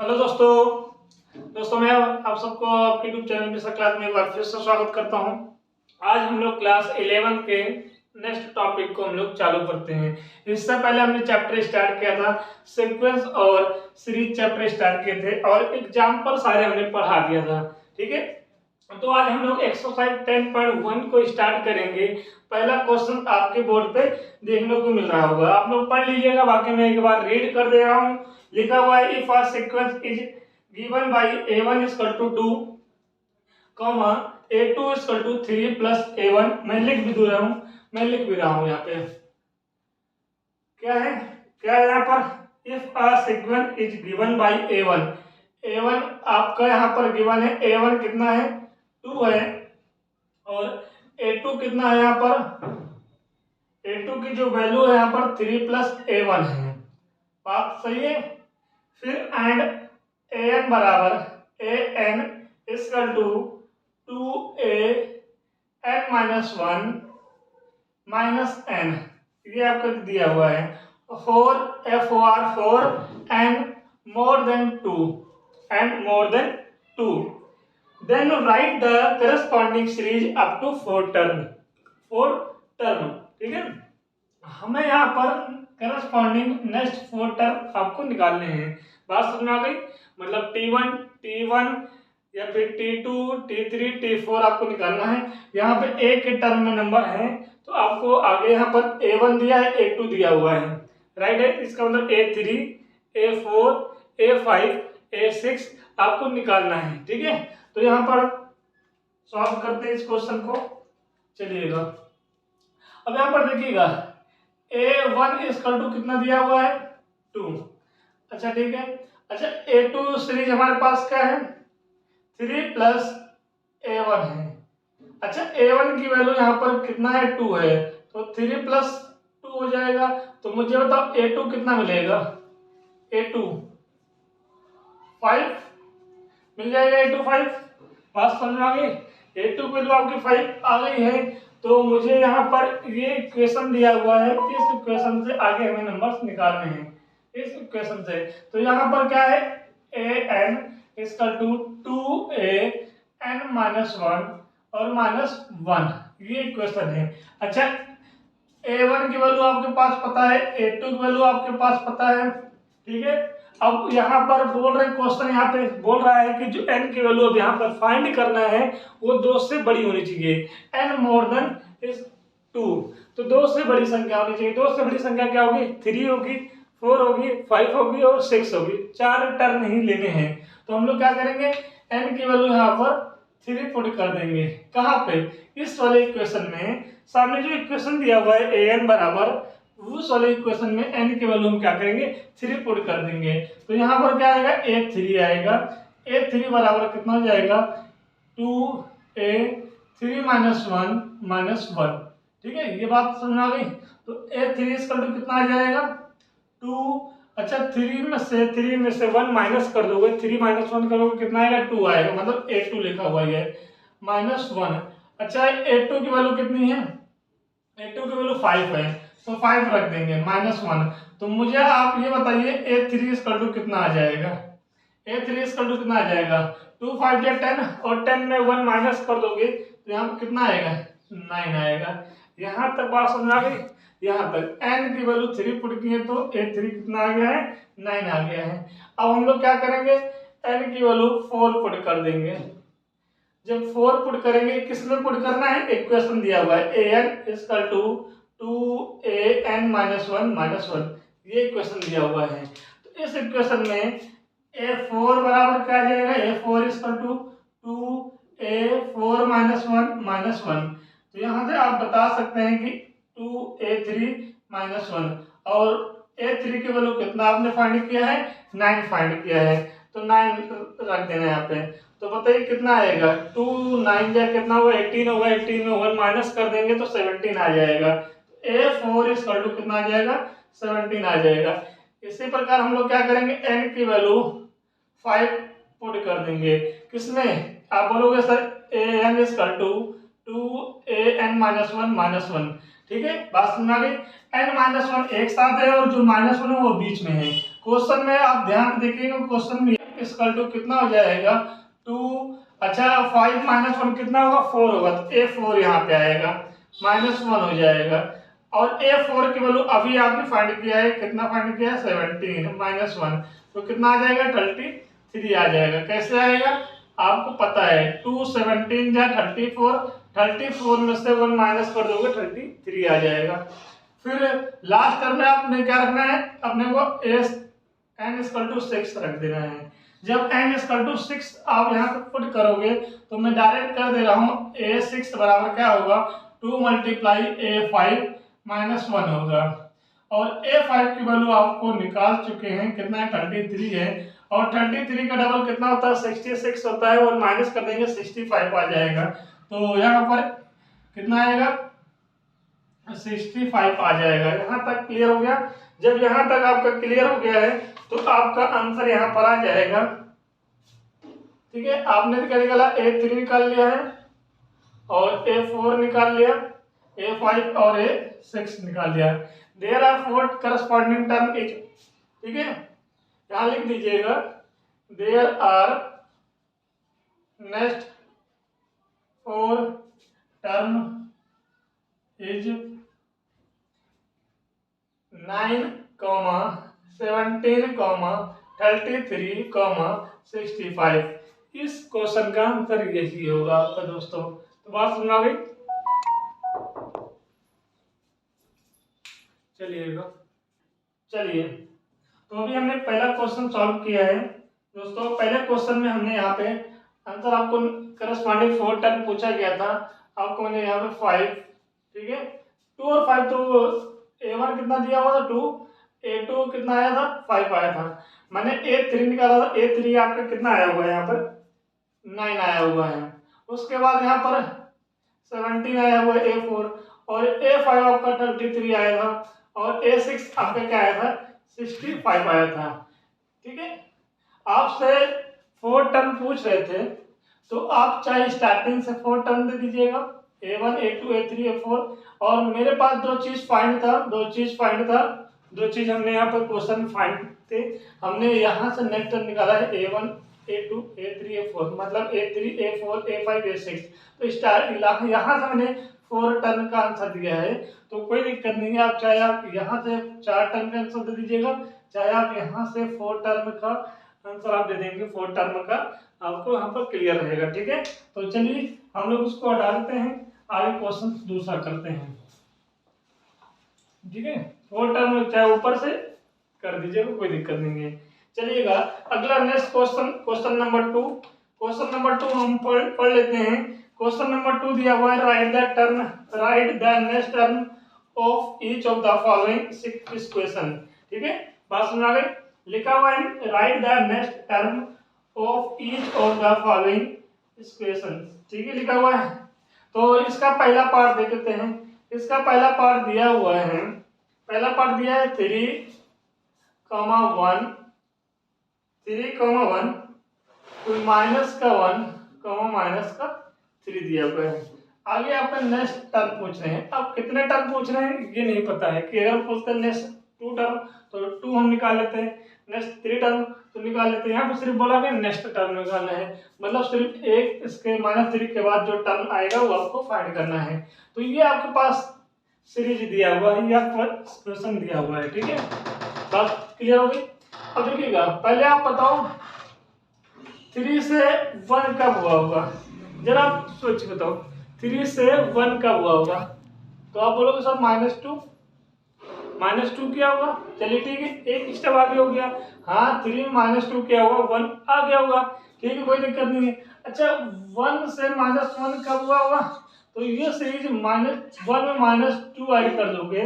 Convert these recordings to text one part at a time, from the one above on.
Hello दोस्तों मैं आप सबको आपके यूट्यूब चैनल मिस्टर क्लास में एक बार फिर से स्वागत करता हूं। आज हम लोग क्लास 11 के नेक्स्ट टॉपिक को हम लोग चालू करते हैं। इससे पहले हमने चैप्टर स्टार्ट किया था, सीक्वेंस और सीरीज चैप्टर स्टार्ट किए थे और एग्जाम्पल सारे हमने पढ़ा दिया था। ठीक है, तो आज हम लोग एक्सरसाइज 10.1 को स्टार्ट करेंगे। पहला क्वेश्चन आपके बोर्ड पे देखने को मिल रहा होगा, आप लोग पढ़ लीजिएगा। बाकी मैं एक बार रीड कर दे रहा हूँ। लिखा हुआ है if a sequence is given by a1 equal to 2, a2 equal to 3 plus a1। मैं लिख भी रहा हूँ यहाँ पे क्या है यहाँ पर। If a sequence is given by a1 आपका यहाँ पर गिवन है। a1 कितना है, 2 है, और a2 कितना है यहाँ पर, a2 की जो वैल्यू है यहाँ पर 3 प्लस a1 है। बात सही है। फिर एंड an बराबर an equal to 2an minus 1 minus n, ये आपको दिया हुआ है। Four and more than 2 then write the corresponding series up to 4 term. ठीक है, हमें यहाँ पर करस्पॉन्डिंग नेक्स्ट 4 टर्म आपको निकालने हैं। बात समझ में आ गई? मतलब T1 या फिर T2, T3, T4 आपको निकालना है। यहाँ पे A के टर्म में नंबर है तो आपको आगे यहाँ पर A1 दिया है, A2 दिया हुआ है, राइट है। इसका मतलब A3, A4, A5, A6 आपको निकालना है। ठीक है, तो यहाँ पर सॉल्व करते हैं इस क्वेश्चन को। चलिएगा, अब यहाँ पर देखिएगा A1 इक्वल टू कितना दिया हुआ है, 2। अच्छा ठीक है। अच्छा A2 सीरीज हमारे पास क्या है, 3 प्लस A1 है। अच्छा A1 की वैल्यू यहाँ पर कितना है, 2 है, तो 3 प्लस 2 हो जाएगा। तो मुझे बताओ A2 कितना मिलेगा, A2 5 मिल जाएगा। A2 5, बात समझ में आ गई। A2 की वैल्यू आपकी 5 आ गई है, तो मुझे यहाँ पर ये इक्वेशन दिया हुआ है, इस इक्वेशन से आगे हमें नंबर्स निकालने हैं इस इक्वेशन से। तो यहाँ पर क्या है, an equal to 2an minus 1 और माइनस 1, ये इक्वेशन है। अच्छा A1 की वैल्यू आपके पास पता है, A2 की वैल्यू आपके पास पता है। ठीक है, अब यहाँ पर बोल रहे क्वेश्चन यहाँ पे बोल रहा है कि जो n की वैल्यू अब यहाँ पर फाइंड करना है वो 2 से बड़ी होनी चाहिए। n मोर देन इज 2, तो 2 से बड़ी संख्या होनी चाहिए। 2 से बड़ी संख्या क्या होगी, 3 होगी, 4 होगी, 5 होगी और 6 होगी। 4 टर्म ही लेने हैं। तो हम लोग क्या करेंगे, n की वैल्यू यहाँ पर 3 पुट कर देंगे। कहाँ पे, इस वाले इक्वेशन में। सामने जो इक्वेशन दिया हुआ है an बराबर, उस वाले इक्वेशन में n की वैल्यू हम क्या करेंगे, 3 पुट कर देंगे। तो यहाँ पर क्या आएगा, a3 आएगा। a3 बराबर कितना हो जाएगा, 2a3 माइनस 1। ठीक है, ये बात समझ आ गई। तो a3 इक्वल टू कितना आ जाएगा, 2। अच्छा 3 में से 1 माइनस कर दोगे, 3 माइनस 1 करोगे कितना आएगा, 2 आएगा। मतलब a2 लिखा हुआ है माइनस 1। अच्छा a2 की वैल्यू कितनी है, a2 की वैल्यू 5 है, तो 5 रख देंगे, माइनस 1। तो मुझे आप ये बताइए a3 इक्वल टू कितना आ जाएगा, a3 इक्वल टू कितना आ जाएगा, 2 5 या 10, और 10 में 1 माइनस कर दोगे तो यहाँ पर कितना आएगा, 9 आएगा। यहाँ तक बात समझ आ गई। यहाँ तक n की वैल्यू 3 पुट की है तो a3 कितना आ गया है, 9 आ गया है। अब हम लोग क्या करेंगे, n की वैल्यू 4 पुट कर देंगे। जब 4 पुट करेंगे, किसमें पुट करना है, इक्वेशन दिया हुआ है an equal to 2an minus 1, ये इक्वेशन दिया हुआ है। तो इस इक्वेशन में a4 बराबर क्या आ जाएगा, a4 equal to 2a4 minus 1। तो यहाँ से आप बता सकते हैं कि 2a3 माइनस 1, और a3 की वैल्यू कितना आपने फाइंड किया है, 9 फाइंड किया है, तो 9 रख देना यहाँ पे। तो बताइए कितना आएगा, 2 9 या कितना होगा, 18 होगा। 18 में 1 माइनस कर देंगे तो 17 आ जाएगा। a4 इक्वल टू कितना आ जाएगा, 17 आ जाएगा। इसी प्रकार हम लोग क्या करेंगे, n की वैल्यू 5 पुट कर देंगे। किसमें, आप बोलोगे sir an equal to 2an minus 1। ठीक है, बात समझ आ गई। n माइनस 1 एक साथ है और जो माइनस 1 है वो बीच में है, क्वेश्चन में आप ध्यान देखिएगा, क्वेश्चन में इक्वल टू कितना हो जाएगा 2, अच्छा 5 माइनस 1 कितना होगा 4 होगा, तो A4 यहाँ पे आएगा -1 हो जाएगा। और A4 की वैल्यू अभी आपने फाइंड किया है, कितना फाइंड किया है 17 -1, तो कितना आ जाएगा 33 आ जाएगा। कैसे आएगा आपको पता है, 2 17 या 34 में से 1 माइनस कर दोगे 33 आ जाएगा। फिर लास्ट टर्म में आपने क्या रखना है, अपने को n=6 रख देना है। जब n=6 आप यहाँ पे पुट करोगे तो मैं डायरेक्ट कर दे रहा हूँ, A6 बराबर क्या होगा 2 × A5 -1 होगा। और A5 की वैल्यू आपको निकाल चुके हैं, कितना है 33 है, और 33 का डबल कितना होता है 66 होता है, और माइनस कर देंगे 65 आ जाएगा। तो यहाँ पर कितना आएगा 65 आ जाएगा। यहाँ तक क्लियर हो गया। जब यहाँ तक आपका क्लियर हो गया है तो आपका आंसर यहाँ पर आ जाएगा। ठीक है, आपने क्या निकाला A3 निकाल लिया है, और A4 निकाल लिया, A5 और A6 निकाल लिया। There are 4 corresponding term each, ठीक है, यहाँ लिख दीजिएगा there are next 4 term is 9, 17, 33, 65। इस क्वेश्चन का आंसर यही होगा आपका दोस्तों। तो बात सुना गई, चलिए तो अभी हमने पहला क्वेश्चन सॉल्व किया है दोस्तों। पहले क्वेश्चन में हमने यहाँ पे आंसर आपको करस्पॉन्डिंग 4 टर्म पूछा गया था, आपको मैंने यहाँ पे 5, ठीक है, 2 और 5, तो A1 कितना दिया हुआ था 2, A2 कितना आया था 5 आया था, मैंने A3 निकाला था, A3 आपका कितना आया हुआ है यहाँ पर 9 आया हुआ है। उसके बाद यहाँ पर 17 आया हुआ है A4, और A5 आपका 33 आया था, और A6 आपका क्या आया था 65 आया था। ठीक है, आपसे 4 टर्म पूछ रहे थे तो आप चाहे स्टार्टिंग से 4 टर्म दे दीजिएगा, A1 A2 A3 A4, और मेरे पास दो चीज फाइंड था, दो चीज हमने यहाँ पर क्वेश्चन फाइंड थे, हमने यहाँ से नेक्स्ट टर्म निकाला है A1 A2 A3 A4, मतलब A3 A4 A5 A6, तो स्टार्ट यहाँ से मैंने 4 टर्म का आंसर दिया है। तो कोई दिक्कत नहीं है, आप चाहे आप यहाँ से 4 टर्म का आंसर दे दीजिएगा, चाहे आप यहाँ से 4 टर्म का आंसर आप दे देंगे, 4 टर्म का आपको यहाँ पर क्लियर रहेगा। ठीक है, तो चलिए हम लोग उसको हटा देते हैं, आगे क्वेश्चन दूसरा करते हैं। ठीक है, 4 टर्म चाहे ऊपर से कर दीजिएगा, कोई दिक्कत नहीं है। चलिएगा अगला next question number 2, question number 2 हम पढ़ लेते हैं। क्वेश्चन नंबर 2 दिया हुआ है, right the next term of each of the following 6 equation. ठीक है, बात सुना गई, लिखा हुआ है right the next term of each of the following equation. ठीक है, लिखा हुआ है। तो इसका पहला पार्ट देख लेते हैं। इसका पहला पार्ट दिया हुआ है, पहला पार्ट दिया है 3, 1, 3, 1, तो माइनस का 1, माइनस का 3 दिया हुआ है। आगे आपका नेक्स्ट टर्म पूछ रहे हैं, अब कितने टर्म पूछ रहे हैं ये नहीं पता है, कि अगर पूछते हैं नेक्स्ट 2 टर्म तो 2 हम निकाल लेते हैं, नेक्स्ट 3 टर्म तो निकाल लेते हैं। यहाँ पे सिर्फ बोला गया नेक्स्ट टर्म निकालना है, मतलब सिर्फ एक इसके -3 के बाद जो टर्म आएगा वो आपको फाइंड करना है। तो ये आपके पास सीरीज दिया हुआ है या क्वेश्चन दिया हुआ है। ठीक है, बात क्लियर हो गई। अब देखिएगा, पहले आप बताओ 3 से 1 कब हुआ होगा, जरा आप सोच बताओ 3 से 1 कब हुआ होगा, तो आप बोलोगे सर -2 क्या होगा। चलिए ठीक है, एक स्टेप आगे हो गया, हाँ 3 में -2 क्या होगा 1 आ गया होगा। ठीक है, कोई दिक्कत नहीं है। अच्छा 1 से -1 कब हुआ होगा, तो ये सीरीज -1 में -2 ऐड कर दोगे,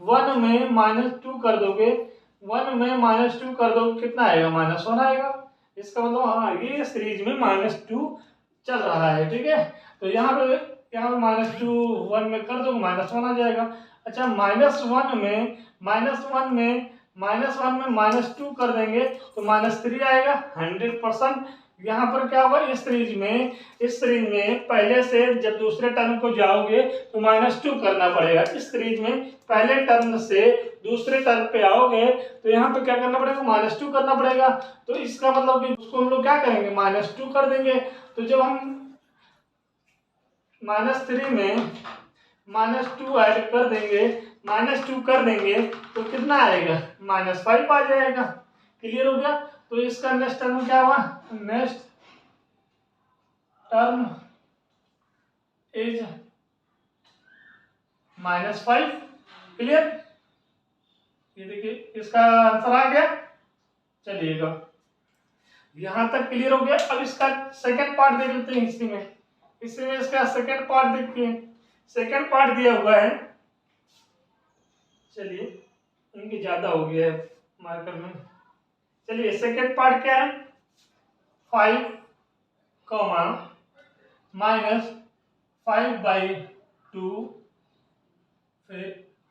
1 में -2 कर दोगे, 1 में -2 कर दोगे, कितना आएगा -1 आएगा। इसका मतलब हाँ ये सीरीज में -2 चल रहा है। ठीक है, तो यहाँ पे -2 1 में कर दोगे, -1 आ जाएगा। अच्छा -1 में -1 में -2 कर देंगे तो -3 आएगा 100%। यहाँ पर क्या होगा, इस सीरीज में पहले से जब दूसरे टर्म को जाओगे तो -2 करना पड़ेगा। इस सीरीज में पहले टर्म से दूसरे टर्म पे आओगे तो यहाँ पे क्या करना पड़ेगा, -2 करना पड़ेगा। तो इसका मतलब कि उसको हम लोग क्या करेंगे, -2 कर देंगे। तो जब हम -3 में -2 ऐड कर देंगे, -2 कर देंगे तो कितना आएगा, -5 आ जाएगा। क्लियर हो गया। तो इसका नेक्स्ट टर्म क्या हुआ, नेक्स्ट टर्म इज -5। क्लियर, ये देखिए इसका आंसर आ गया। चलिएगा यहां तक क्लियर हो गया। अब इसका सेकंड पार्ट देख लेते हैं। इसी में इसका सेकंड पार्ट देखिए, सेकंड पार्ट दिया हुआ है। चलिए इनकी ज्यादा हो गया है मार्कर में। चलिए सेकंड पार्ट क्या है, 5 -5/2 फिर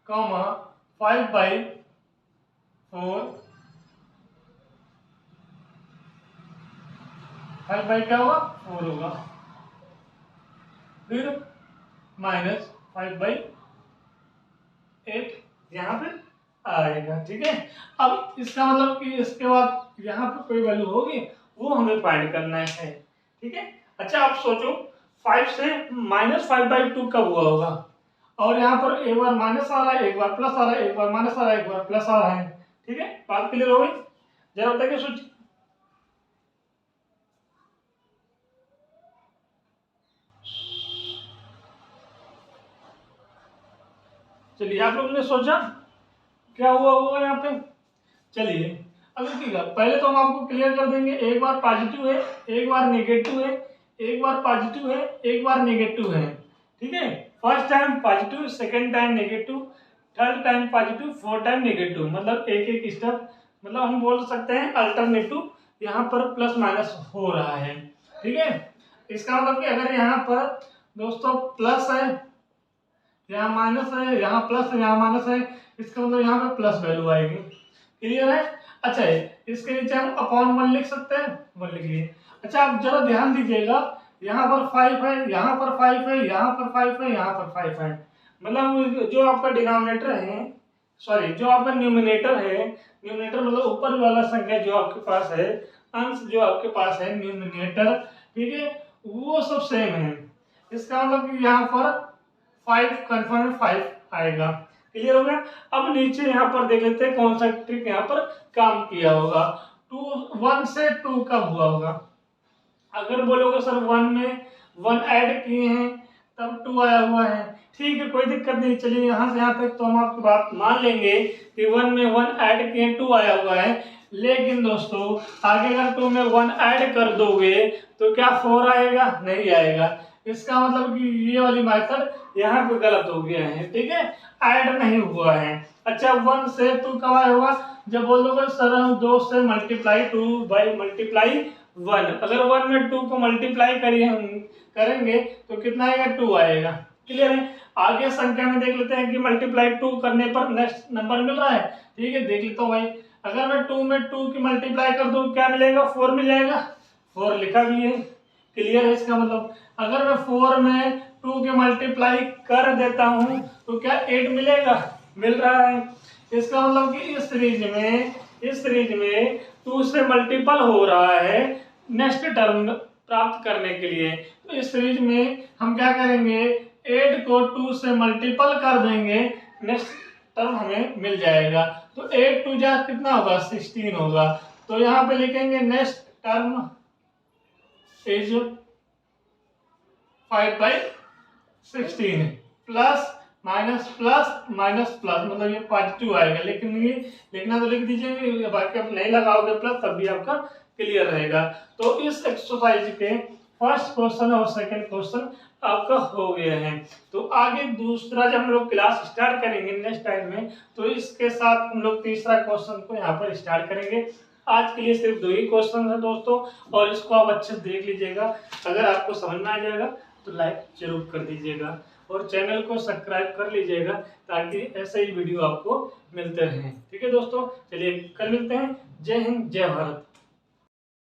5/4 5 बाई क्या होगा, 4 होगा, फिर -5/8 यहाँ पे आएगा। ठीक है। अब इसका मतलब कि इसके बाद यहाँ पे कोई वैल्यू होगी वो हमें फाइंड करना है। ठीक है। अच्छा आप सोचो 5 से -5/2 कब हुआ होगा, और यहाँ पर एक बार माइनस आ रहा है, एक बार प्लस आ रहा है, एक बार माइनस आ रहा है, एक बार प्लस आ रहा है। ठीक है, बात क्लियर हो गई। जरा बताइए सोचिए। चलिए आप लोगों ने सोचा क्या हुआ होगा यहाँ पे। चलिए अब देखिएगा, पहले तो हम आपको क्लियर कर देंगे। एक बार पॉजिटिव है, एक बार नेगेटिव है, एक बार पॉजिटिव है, एक बार नेगेटिव है। ठीक है, first time positive, second time negative, third time positive, fourth time negative. मतलब एक एक स्टेप, मतलब हम बोल सकते हैं अल्टरनेटिव यहाँ पर प्लस माइनस हो रहा है। ठीक है, इसका मतलब कि अगर यहाँ पर दोस्तों प्लस है, यहाँ माइनस है, यहाँ प्लस है, यहाँ माइनस है, इसका मतलब यहाँ पे प्लस वैल्यू आएगी। क्लियर है। अच्छा है, इसके नीचे हम अपॉन 1 लिख सकते हैं, 1 लिख लिए। अच्छा आप जरा ध्यान दीजिएगा, यहाँ पर 5 है, यहाँ पर 5 है, यहाँ पर 5 है, यहाँ पर 5 है। मतलब जो आपका डिनोमिनेटर है, सॉरी जो आपका न्यूमिनेटर है, न्यूमिनेटर मतलब ऊपर वाला संख्या जो आपके पास है, अंश जो आपके पास है न्यूमिनेटर, ठीक है, वो सब सेम है। इसका मतलब कि यहाँ पर 5 कन्फर्म 5 आएगा। क्लियर हो गया। अब नीचे यहाँ पर देख लेते हैं कौन सा ट्रिक यहाँ पर काम किया होगा। 1 से 2 कब हुआ होगा। अगर बोलोगे सर 1 में 1 ऐड किए हैं तब 2 आया हुआ है, ठीक है कोई दिक्कत नहीं। चलिए यहाँ से यहाँ तक तो हम आपकी बात मान लेंगे कि 1 में 1 ऐड किए 2 आया हुआ है। लेकिन दोस्तों आगे अगर 2 में 1 ऐड कर दोगे तो क्या 4 आएगा, नहीं आएगा। इसका मतलब कि ये वाली मेथड यहाँ पे गलत हो गया है। ठीक है, ऐड नहीं हुआ है। अच्छा 1 से 2 कब आया हुआ, जब बोलोगे सर हम 2 से मल्टीप्लाई 2 बाई मल्टीप्लाई 1, अगर 1 में 2 को मल्टीप्लाई करेंगे तो कितना आएगा, 2 आएगा। क्लियर है। आगे संख्या में देख लेते हैं कि मल्टीप्लाई 2 करने पर नेक्स्ट नंबर मिल रहा है। ठीक है, देख लेता हूँ भाई, अगर मैं 2 में 2 की मल्टीप्लाई कर दूं क्या मिलेगा, 4 मिल जाएगा। 4 लिखा भी है। क्लियर है। इसका मतलब अगर मैं 4 में 2 की मल्टीप्लाई कर देता हूं तो क्या 8 मिलेगा, मिल रहा है। इसका मतलब कि इस सीरीज में 2 से मल्टीपल हो रहा है नेक्स्ट टर्म प्राप्त करने के लिए। तो इस सीरीज में हम क्या करेंगे, 8 को 2 से मल्टीपल कर देंगे, नेक्स्ट टर्म हमें मिल जाएगा। तो 8 2 जा कितना होगा, 16 होगा। तो यहाँ पे लिखेंगे next term is 5/16 plus minus plus minus plus, मतलब ये पॉजिटिव आएगा। लेकिन ये लिखना तो लिख दीजिए, बाकी आप नहीं लगाओगे प्लस तब भी आपका क्लियर रहेगा। तो इस एक्सरसाइज के फर्स्ट क्वेश्चन और सेकंड क्वेश्चन आपका हो गया है। तो आगे दूसरा जब हम लोग क्लास स्टार्ट करेंगे नेक्स्ट टाइम में, तो इसके साथ हम लोग तीसरा क्वेश्चन को यहाँ पर स्टार्ट करेंगे। आज के लिए सिर्फ 2 ही क्वेश्चन है दोस्तों, और इसको आप अच्छे से देख लीजिएगा। अगर आपको समझ में आ जाएगा तो लाइक जरूर कर दीजिएगा। और चैनल को सब्सक्राइब कर लीजिएगा ताकि ऐसे ही वीडियो आपको मिलते रहें। ठीक है दोस्तों, चलिए कल मिलते हैं। जय हिंद, जय भारत।